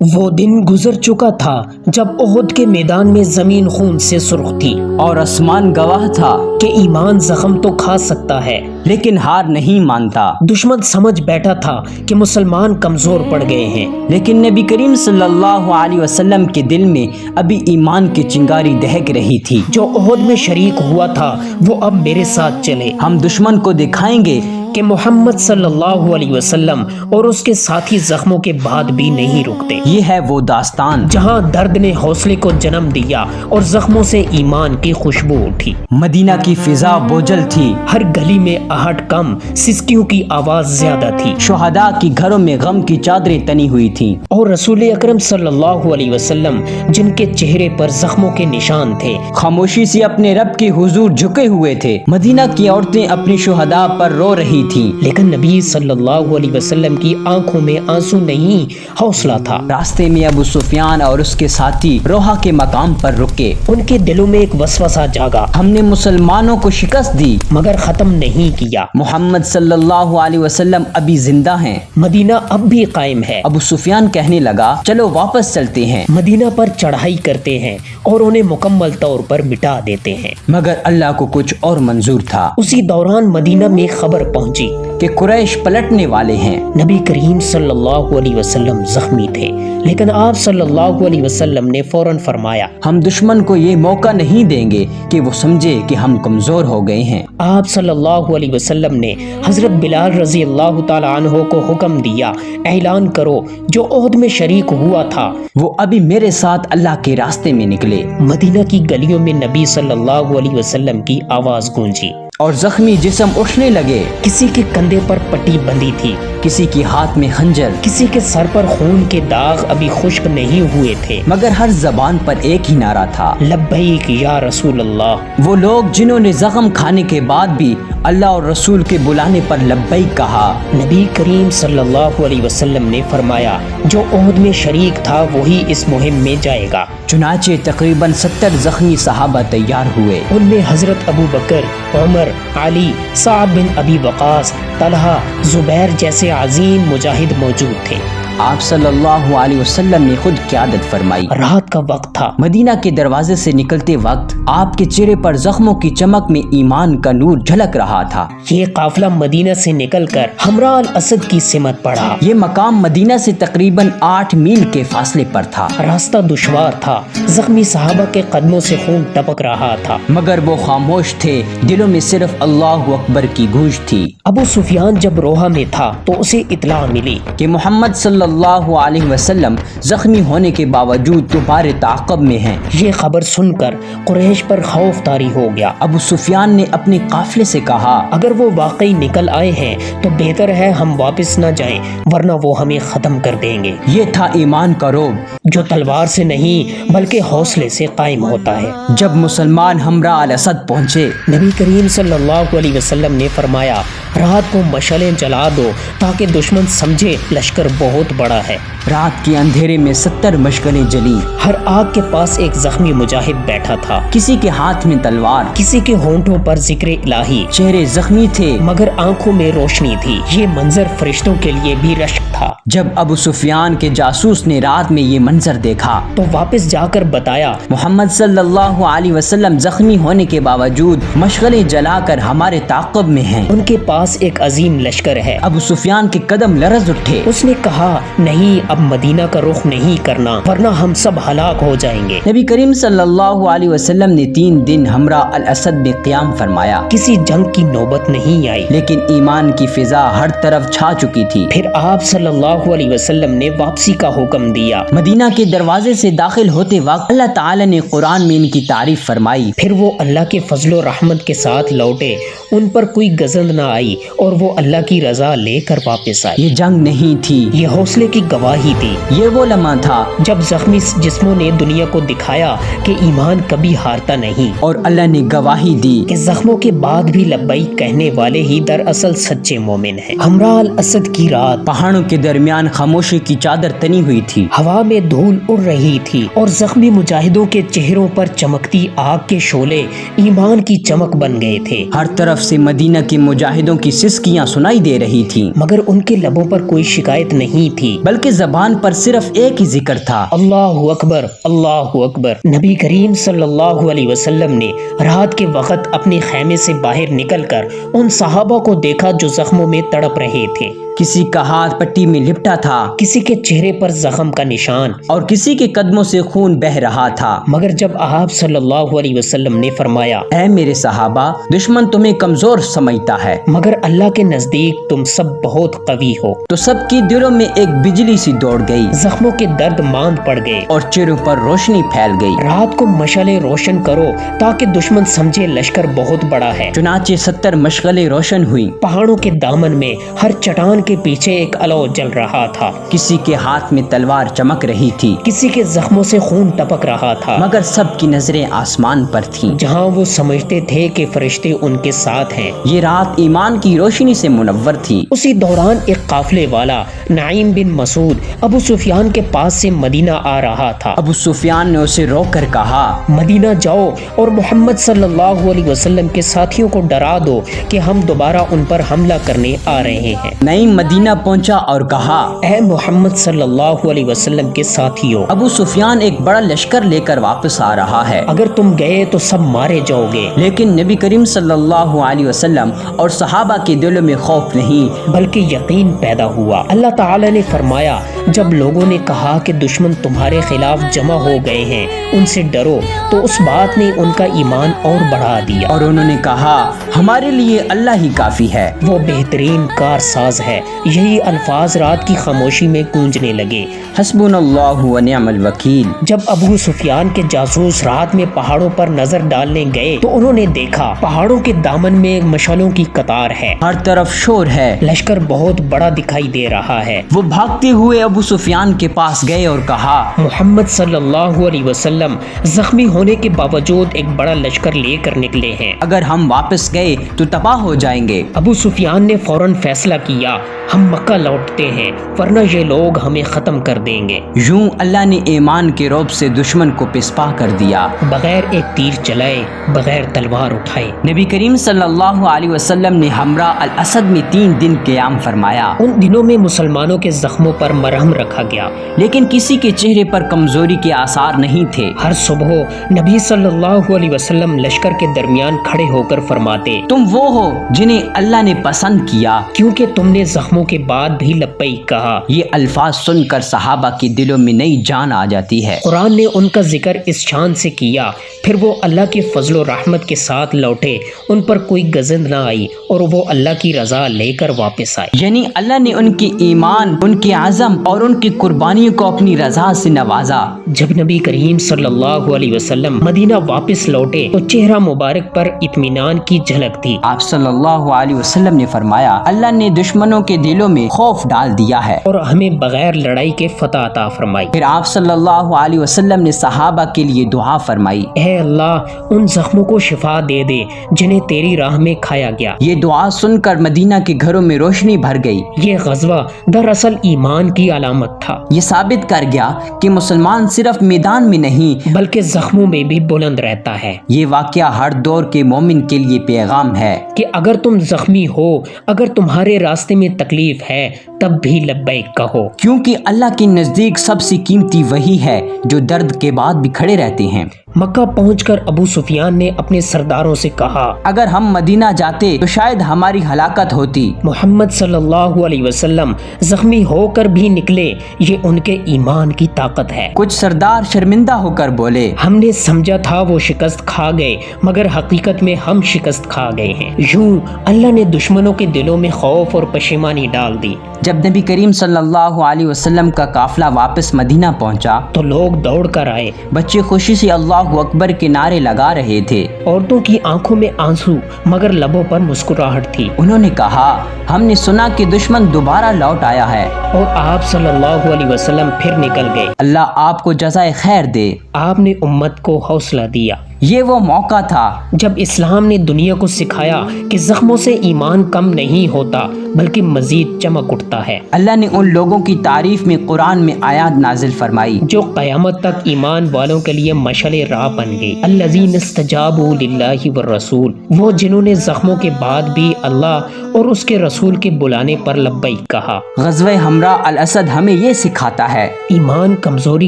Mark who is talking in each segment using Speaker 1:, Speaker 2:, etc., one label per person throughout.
Speaker 1: وہ دن گزر چکا تھا جب احد کے میدان میں زمین خون سے سرخ تھی
Speaker 2: اور آسمان گواہ تھا
Speaker 1: کہ ایمان زخم تو کھا سکتا ہے
Speaker 2: لیکن ہار نہیں مانتا۔
Speaker 1: دشمن سمجھ بیٹھا تھا کہ مسلمان کمزور پڑ گئے ہیں،
Speaker 2: لیکن نبی کریم صلی اللہ علیہ وسلم کے دل میں ابھی ایمان کی چنگاری دہک رہی تھی۔
Speaker 1: جو احد میں شریک ہوا تھا وہ اب میرے ساتھ چلے،
Speaker 2: ہم دشمن کو دکھائیں گے
Speaker 1: کہ محمد صلی اللہ علیہ وسلم اور اس کے ساتھی زخموں کے بعد بھی نہیں رکتے۔
Speaker 2: یہ ہے وہ داستان
Speaker 1: جہاں درد نے حوصلے کو جنم دیا اور زخموں سے ایمان کی خوشبو اٹھی۔
Speaker 2: مدینہ کی فضا بوجھل تھی،
Speaker 1: ہر گلی میں آہٹ کم، سسکیوں کی آواز زیادہ تھی،
Speaker 2: شہداء کی گھروں میں غم کی چادریں تنی ہوئی تھیں،
Speaker 1: اور رسول اکرم صلی اللہ علیہ وسلم جن کے چہرے پر زخموں کے نشان تھے
Speaker 2: خاموشی سے اپنے رب کے حضور جھکے ہوئے تھے۔ مدینہ کی عورتیں اپنی شہداء پر رو رہی تھیں،
Speaker 1: لیکن نبی صلی اللہ علیہ وسلم کی آنکھوں میں آنسو نہیں، حوصلہ تھا۔
Speaker 2: راستے میں ابو سفیان اور اس کے ساتھی روحا کے مقام پر رکے۔
Speaker 1: ان کے دلوں میں ایک وسوسہ جاگا،
Speaker 2: ہم نے مسلمانوں کو شکست دی
Speaker 1: مگر ختم نہیں کیا۔
Speaker 2: محمد صلی اللہ علیہ وسلم ابھی زندہ ہیں۔
Speaker 1: مدینہ اب بھی قائم ہے۔
Speaker 2: ابو سفیان کہنے لگا چلو واپس چلتے ہیں،
Speaker 1: مدینہ پر چڑھائی کرتے ہیں اور انہیں مکمل طور پر مٹا دیتے ہیں۔
Speaker 2: مگر اللہ کو کچھ اور منظور تھا
Speaker 1: اسی دوران مدینہ میں خبر پہنچی
Speaker 2: کہ قریش پلٹنے والے ہیں۔
Speaker 1: نبی کریم صلی اللہ علیہ وسلم زخمی تھے، لیکن آپ صلی اللہ علیہ وسلم نے فوراً فرمایا
Speaker 2: ہم دشمن کو یہ موقع نہیں دیں گے کہ وہ سمجھے کہ ہم کمزور ہو گئے ہیں۔
Speaker 1: آپ صلی اللہ علیہ وسلم نے حضرت بلال رضی اللہ تعالی عنہ کو حکم دیا اعلان کرو جو احد میں شریک ہوا تھا
Speaker 2: وہ ابھی میرے ساتھ اللہ کے راستے میں نکلے۔
Speaker 1: مدینہ کی گلیوں میں نبی صلی اللہ علیہ وسلم کی آواز گونجی
Speaker 2: اور زخمی جسم اٹھنے لگے،
Speaker 1: کسی کے کندھے پر پٹی بندھی تھی،
Speaker 2: کسی کے ہاتھ میں خنجر،
Speaker 1: کسی کے سر پر خون کے داغ ابھی خشک نہیں ہوئے تھے،
Speaker 2: مگر ہر زبان پر ایک ہی نعرہ تھا
Speaker 1: لبیک یا رسول اللہ۔
Speaker 2: وہ لوگ جنہوں نے زخم کھانے کے بعد بھی اللہ اور رسول کے بلانے پر لبیک کہا۔
Speaker 1: نبی کریم صلی اللہ علیہ وسلم نے فرمایا جو احد میں شریک تھا وہی اس مہم میں جائے گا۔
Speaker 2: چنانچہ تقریباً 70 زخمی صحابہ تیار ہوئے۔
Speaker 1: ان میں حضرت ابو بکر، عمر، علی، سعد بن ابی وقاص، طلحہ، زبیر جیسے عظیم مجاہد موجود تھے۔
Speaker 2: آپ صلی اللہ علیہ وسلم نے خود قیادت فرمائی۔
Speaker 1: رات کا وقت تھا۔
Speaker 2: مدینہ کے دروازے سے نکلتے وقت آپ کے چہرے پر زخموں کی چمک میں ایمان کا نور جھلک رہا تھا۔
Speaker 1: یہ قافلہ مدینہ سے نکل کر حمراء الاسد کی سمت پڑا۔
Speaker 2: یہ مقام مدینہ سے تقریباً 8 میل کے فاصلے پر تھا۔
Speaker 1: راستہ دشوار تھا، زخمی صحابہ کے قدموں سے خون ٹپک رہا تھا،
Speaker 2: مگر وہ خاموش تھے، دلوں میں صرف اللہ اکبر کی گونج تھی۔
Speaker 1: ابو سفیان جب روحا میں تھا تو اسے اطلاع ملی
Speaker 2: کہ محمد صلی اللہ علیہ وسلم زخمی ہونے کے باوجود تمہارے تعاقب میں ہیں۔
Speaker 1: یہ خبر سن کر قریش پر خوف طاری ہو گیا۔
Speaker 2: ابو سفیان نے اپنے قافلے سے کہا
Speaker 1: اگر وہ واقعی نکل آئے ہیں تو بہتر ہے ہم واپس نہ جائیں، ورنہ وہ ہمیں ختم کر دیں گے۔
Speaker 2: یہ تھا ایمان کا روب
Speaker 1: جو تلوار سے نہیں بلکہ حوصلے سے قائم ہوتا ہے۔
Speaker 2: جب مسلمان ہمراہ الاسد پہنچے،
Speaker 1: نبی کریم صلی اللہ علیہ وسلم نے فرمایا رات کو مشعلیں جلا دو تاکہ دشمن سمجھے لشکر بہت بڑا ہے۔
Speaker 2: رات کے اندھیرے میں 70 مشعلیں جلی۔
Speaker 1: ہر آگ کے پاس ایک زخمی مجاہد بیٹھا تھا،
Speaker 2: کسی کے ہاتھ میں تلوار،
Speaker 1: کسی کے ہونٹوں پر ذکر الہی،
Speaker 2: چہرے زخمی تھے
Speaker 1: مگر آنکھوں میں روشنی تھی۔ یہ منظر فرشتوں کے لیے بھی رشک تھا۔
Speaker 2: جب ابو سفیان کے جاسوس نے رات میں یہ منظر دیکھا
Speaker 1: تو واپس جا کر بتایا
Speaker 2: محمد صلی اللہ علیہ وسلم زخمی ہونے کے باوجود مشغلیں جلا کر ہمارے تعاقب میں ہیں،
Speaker 1: ان کے پاس ایک عظیم لشکر ہے۔
Speaker 2: ابو سفیان کے قدم لرز اٹھے۔
Speaker 1: اس نے کہا نہیں، اب مدینہ کا رخ نہیں کرنا ورنہ ہم سب ہلاک ہو جائیں گے۔
Speaker 2: نبی کریم صلی اللہ علیہ وسلم نے 3 دن ہمراہ الاسد میں قیام فرمایا۔
Speaker 1: کسی جنگ کی نوبت نہیں آئی،
Speaker 2: لیکن ایمان کی فضا ہر طرف چھا چکی تھی۔
Speaker 1: پھر آپ صلی اللہ علیہ وسلم نے واپسی کا حکم دیا۔
Speaker 2: مدینہ کے دروازے سے داخل ہوتے وقت اللہ تعالی نے قرآن میں ان کی تعریف فرمائی۔
Speaker 1: پھر وہ اللہ کے فضل و رحمت کے ساتھ لوٹے، ان پر کوئی گزند نہ آئی اور وہ اللہ کی رضا لے کر واپس آئے۔
Speaker 2: یہ جنگ نہیں تھی،
Speaker 1: یہ حوصلے کی گواہی تھی۔
Speaker 2: یہ وہ لمحہ تھا
Speaker 1: جب زخمی جسموں نے دنیا کو دکھایا کہ ایمان کبھی ہارتا نہیں،
Speaker 2: اور اللہ نے گواہی دی
Speaker 1: کہ زخموں کے بعد بھی لبیک کہنے والے ہی دراصل سچے مومن ہیں۔ ہمراہ الاسد کی رات،
Speaker 2: پہاڑوں کے درمیان خاموشی کی چادر تنی ہوئی تھی۔
Speaker 1: ہوا میں دھول اڑ رہی تھی اور زخمی مجاہدوں کے چہروں پر چمکتی آگ کے شعلے ایمان کی چمک بن گئے تھے۔
Speaker 2: ہر طرف طرف سے مدینہ کے مجاہدوں کی سسکیاں سنائی دے رہی تھیں،
Speaker 1: مگر ان کے لبوں پر کوئی شکایت نہیں تھی،
Speaker 2: بلکہ زبان پر صرف ایک ہی ذکر تھا،
Speaker 1: اللہ اکبر اللہ اکبر۔ نبی کریم صلی اللہ علیہ وسلم نے رات کے وقت اپنے خیمے سے باہر نکل کر ان صحابہ کو دیکھا جو زخموں میں تڑپ رہے تھے۔
Speaker 2: کسی کا ہاتھ پٹی میں لپٹا تھا،
Speaker 1: کسی کے چہرے پر زخم کا نشان،
Speaker 2: اور کسی کے قدموں سے خون بہہ رہا تھا۔
Speaker 1: مگر جب آپ صلی اللہ علیہ وسلم نے فرمایا
Speaker 2: اے میرے صحابہ، دشمن تمہیں کمزور سمجھتا ہے،
Speaker 1: مگر اللہ کے نزدیک تم سب بہت قوی ہو،
Speaker 2: تو سب کی دلوں میں ایک بجلی سی دوڑ گئی
Speaker 1: زخموں کے درد ماند پڑ گئے
Speaker 2: اور چہروں پر روشنی پھیل گئی۔
Speaker 1: رات کو مشعلیں روشن کرو تاکہ دشمن سمجھے لشکر بہت بڑا ہے۔
Speaker 2: چنانچہ 70 مشغلیں روشن ہوئیں۔
Speaker 1: پہاڑوں کے دامن میں ہر چٹان کے پیچھے ایک الو جل رہا تھا،
Speaker 2: کسی کے ہاتھ میں تلوار چمک رہی تھی،
Speaker 1: کسی کے زخموں سے خون ٹپک رہا تھا،
Speaker 2: مگر سب کی نظریں آسمان پر تھیں،
Speaker 1: جہاں وہ سمجھتے تھے کہ فرشتے ان کے ساتھ ہیں۔
Speaker 2: یہ رات ایمان کی روشنی سے منور تھی۔
Speaker 1: اسی دوران ایک قافلے والا نعیم بن مسعود ابو سفیان کے پاس سے مدینہ آ رہا تھا۔
Speaker 2: ابو سفیان نے اسے روک کر کہا،
Speaker 1: مدینہ جاؤ اور محمد صلی اللہ علیہ وسلم کے ساتھیوں کو ڈرا دو کہ ہم دوبارہ ان پر حملہ کرنے آ رہے ہیں۔
Speaker 2: نعیم مدینہ پہنچا اور کہا،
Speaker 1: اے محمد صلی اللہ علیہ وسلم کے ساتھیوں،
Speaker 2: ابو سفیان ایک بڑا لشکر لے کر واپس آ رہا ہے،
Speaker 1: اگر تم گئے تو سب مارے جاؤ گے۔
Speaker 2: لیکن نبی کریم صلی اللہ علیہ وسلم اور صحابہ کے دلوں میں خوف نہیں
Speaker 1: بلکہ یقین پیدا ہوا۔ اللہ تعالی نے فرمایا، جب لوگوں نے کہا کہ دشمن تمہارے خلاف جمع ہو گئے ہیں، ان سے ڈرو، تو اس بات نے ان کا ایمان اور بڑھا دیا،
Speaker 2: اور انہوں نے کہا، ہمارے لیے اللہ ہی کافی ہے،
Speaker 1: وہ بہترین کار ساز ہے۔ یہی الفاظ رات کی خاموشی میں گونجنے لگے۔
Speaker 2: حسبنا اللہ و نعم الوکیل۔
Speaker 1: جب ابو سفیان کے جاسوس رات میں پہاڑوں پر نظر ڈالنے گئے تو انہوں نے دیکھا پہاڑوں کے دامن میں مشعلوں کی قطار ہے،
Speaker 2: ہر طرف شور ہے،
Speaker 1: لشکر بہت بڑا دکھائی دے رہا ہے۔
Speaker 2: وہ بھاگتے ہوئے ابو سفیان کے پاس گئے اور کہا،
Speaker 1: محمد صلی اللہ علیہ وسلم زخمی ہونے کے باوجود ایک بڑا لشکر لے کر نکلے ہیں،
Speaker 2: اگر ہم واپس گئے تو تباہ ہو جائیں گے۔
Speaker 1: ابو سفیان نے فوراً فیصلہ کیا، ہم مکہ لوٹتے ہیں ورنہ یہ لوگ ہمیں ختم کر دیں گے۔
Speaker 2: یوں اللہ نے ایمان کے رعب سے دشمن کو پسپا کر دیا،
Speaker 1: بغیر ایک تیر چلائے، بغیر تلوار اٹھائے۔
Speaker 2: نبی کریم صلی اللہ علیہ وسلم نے ہمراہ الاسد میں 3 دن قیام فرمایا۔
Speaker 1: ان دنوں میں مسلمانوں کے زخموں پر مرہم رکھا گیا،
Speaker 2: لیکن کسی کے چہرے پر کمزوری کے آثار نہیں تھے۔
Speaker 1: ہر صبح نبی صلی اللہ علیہ وسلم لشکر کے درمیان کھڑے ہو کر فرماتے،
Speaker 2: تم وہ ہو جنہیں اللہ نے پسند کیا،
Speaker 1: کیونکہ تم نے زخموں کے بعد بھی لبیک کہا۔
Speaker 2: یہ الفاظ سن کر صحابہ کے دلوں میں نئی جان آ جاتی ہے۔
Speaker 1: قرآن نے ان کا ذکر اس شان سے کیا، پھر وہ اللہ کے فضل و رحمت کے ساتھ لوٹے، ان پر کوئی گزند نہ آئی اور وہ اللہ کی رضا لے کر واپس آئے۔
Speaker 2: یعنی اللہ نے ان کے ایمان، ان کے عزم اور ان کی قربانیوں کو اپنی رضا سے نوازا۔
Speaker 1: جب نبی کریم صلی اللہ علیہ وسلم مدینہ واپس لوٹے تو چہرہ مبارک پر اطمینان کی جھلک تھی۔
Speaker 2: آپ صلی اللہ علیہ وسلم نے فرمایا، اللہ نے دشمنوں کے دلوں میں خوف ڈال دیا ہے
Speaker 1: اور ہمیں بغیر لڑائی کے فتح عطا فرمائی۔
Speaker 2: پھر آپ صلی اللہ علیہ وسلم نے صحابہ کے لیے دعا فرمائی،
Speaker 1: اے اللہ ان زخموں کو شفا دے دے جنہیں تیری راہ میں کھایا گیا۔
Speaker 2: یہ دعا سن کر مدینہ کے گھروں میں روشنی بھر گئی۔
Speaker 1: یہ غزوہ دراصل ایمان کی علامت تھا،
Speaker 2: یہ ثابت کر گیا کہ مسلمان صرف میدان میں نہیں
Speaker 1: بلکہ زخموں میں بھی بلند رہتا ہے۔
Speaker 2: یہ واقعہ ہر دور کے مومن کے لیے پیغام ہے
Speaker 1: کہ اگر تم زخمی ہو، اگر تمہارے راستے میں تکلیف ہے، تب بھی لبیک کہو،
Speaker 2: کیونکہ اللہ کے نزدیک سب سے قیمتی وہی ہے جو درد کے بعد بھی کھڑے رہتے ہیں۔
Speaker 1: مکہ پہنچ کر ابو سفیان نے اپنے سرداروں سے کہا،
Speaker 2: اگر ہم مدینہ جاتے تو شاید ہماری ہلاکت ہوتی۔
Speaker 1: محمد صلی اللہ علیہ وسلم زخمی ہو کر بھی نکلے، یہ ان کے ایمان کی طاقت ہے۔
Speaker 2: کچھ سردار شرمندہ ہو کر بولے،
Speaker 1: ہم نے سمجھا تھا وہ شکست کھا گئے، مگر حقیقت میں ہم شکست کھا گئے ہیں۔ یوں اللہ نے دشمنوں کے دلوں میں خوف اور پشیمانی ڈال دی۔
Speaker 2: جب نبی کریم صلی اللہ علیہ وسلم کا قافلہ واپس مدینہ پہنچا
Speaker 1: تو لوگ دوڑ کر آئے،
Speaker 2: بچے خوشی سے اللہ اکبر کے نعرے لگا رہے تھے۔
Speaker 1: عورتوں کی آنکھوں میں آنسو مگر لبوں پر مسکراہٹ تھی۔
Speaker 2: انہوں نے کہا، ہم نے سنا کہ دشمن دوبارہ لوٹ آیا ہے،
Speaker 1: اور آپ صلی اللہ علیہ وسلم پھر نکل گئے۔
Speaker 2: اللہ آپ کو جزائے خیر دے۔
Speaker 1: آپ نے امت کو حوصلہ دیا۔
Speaker 2: یہ وہ موقع تھا
Speaker 1: جب اسلام نے دنیا کو سکھایا کہ زخموں سے ایمان کم نہیں ہوتا بلکہ مزید چمک اٹھتا ہے۔
Speaker 2: اللہ نے ان لوگوں کی تعریف میں قرآن میں آیات نازل فرمائی
Speaker 1: جو قیامت تک ایمان والوں کے لیے مشعل راہ بن گئی۔ الذین استجابوا للہ والرسول، وہ جنہوں نے زخموں کے بعد بھی اللہ اور اس کے رسول کے بلانے پر لبیک کہا۔
Speaker 2: غزوہ ہمراہ الاسد ہمیں یہ سکھاتا ہے
Speaker 1: ایمان کمزوری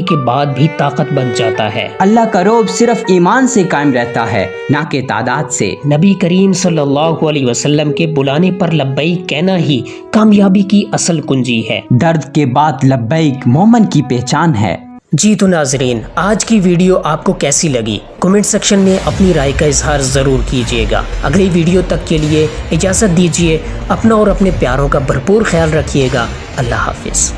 Speaker 1: کے بعد بھی طاقت بن جاتا ہے۔
Speaker 2: اللہ کا رعب صرف ایمان سے قائم رہتا ہے، نہ کہ تعداد سے۔
Speaker 1: نبی کریم صلی اللہ علیہ وسلم کے بلانے پر لبیک کہنا ہی کامیابی کی اصل کنجی ہے۔
Speaker 2: درد کے بعد لبیک مومن کی پہچان ہے۔
Speaker 1: جی تو ناظرین، آج کی ویڈیو آپ کو کیسی لگی؟ کمنٹ سیکشن میں اپنی رائے کا اظہار ضرور کیجیے گا۔ اگلی ویڈیو تک کے لیے اجازت دیجیے، اپنا اور اپنے پیاروں کا بھرپور خیال رکھیے گا۔ اللہ حافظ۔